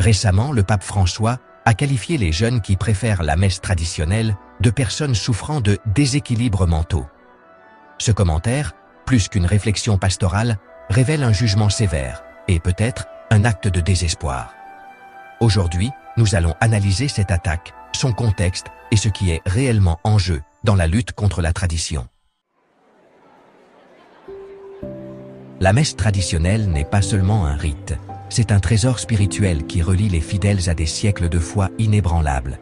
Récemment, le pape François a qualifié les jeunes qui préfèrent la messe traditionnelle de personnes souffrant de déséquilibres mentaux. Ce commentaire, plus qu'une réflexion pastorale, révèle un jugement sévère et peut-être un acte de désespoir. Aujourd'hui, nous allons analyser cette attaque, son contexte et ce qui est réellement en jeu dans la lutte contre la tradition. La messe traditionnelle n'est pas seulement un rite, c'est un trésor spirituel qui relie les fidèles à des siècles de foi inébranlables.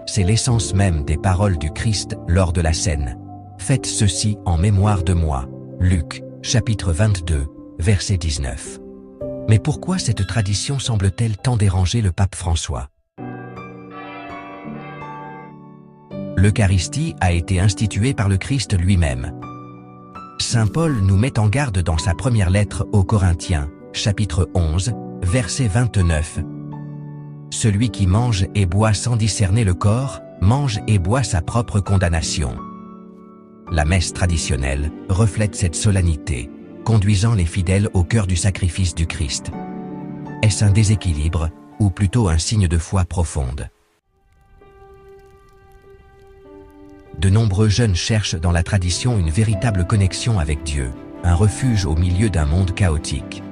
C'est l'essence même des paroles du Christ lors de la scène. Faites ceci en mémoire de moi. Luc, chapitre 22, verset 19. Mais pourquoi cette tradition semble-t-elle tant déranger le pape François? L'Eucharistie a été instituée par le Christ lui-même. Saint Paul nous met en garde dans sa première lettre aux Corinthiens, chapitre 11, verset 29. Celui qui mange et boit sans discerner le corps, mange et boit sa propre condamnation. La messe traditionnelle reflète cette solennité, conduisant les fidèles au cœur du sacrifice du Christ. Est-ce un déséquilibre, ou plutôt un signe de foi profonde? De nombreux jeunes cherchent dans la tradition une véritable connexion avec Dieu, un refuge au milieu d'un monde chaotique.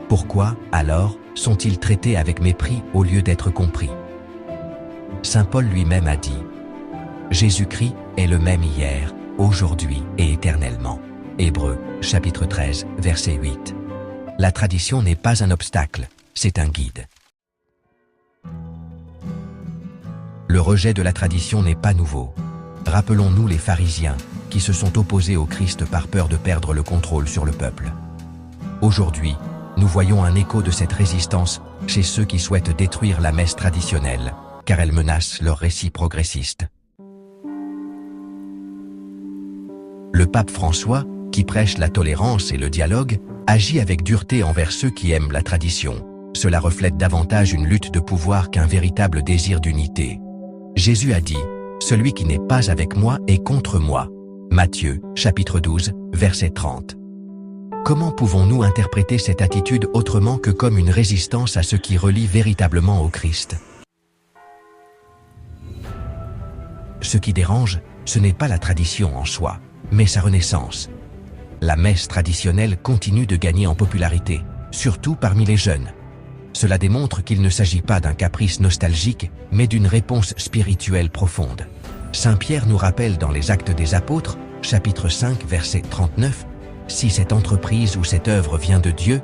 Pourquoi, alors, sont-ils traités avec mépris au lieu d'être compris? Saint Paul lui-même a dit « Jésus-Christ est le même hier, aujourd'hui et éternellement ». Hébreux, chapitre 13, verset 8. La tradition n'est pas un obstacle, c'est un guide. Le rejet de la tradition n'est pas nouveau. Rappelons-nous les pharisiens, qui se sont opposés au Christ par peur de perdre le contrôle sur le peuple. Aujourd'hui, nous voyons un écho de cette résistance chez ceux qui souhaitent détruire la messe traditionnelle, car elle menace leur récit progressiste. Le pape François, qui prêche la tolérance et le dialogue, agit avec dureté envers ceux qui aiment la tradition. Cela reflète davantage une lutte de pouvoir qu'un véritable désir d'unité. Jésus a dit « Celui qui n'est pas avec moi est contre moi ». Matthieu, chapitre 12, verset 30. Comment pouvons-nous interpréter cette attitude autrement que comme une résistance à ce qui relie véritablement au Christ? Ce qui dérange, ce n'est pas la tradition en soi, mais sa renaissance. La messe traditionnelle continue de gagner en popularité, surtout parmi les jeunes. Cela démontre qu'il ne s'agit pas d'un caprice nostalgique, mais d'une réponse spirituelle profonde. Saint Pierre nous rappelle dans les Actes des Apôtres, chapitre 5, verset 39, « Si cette entreprise ou cette œuvre vient de Dieu,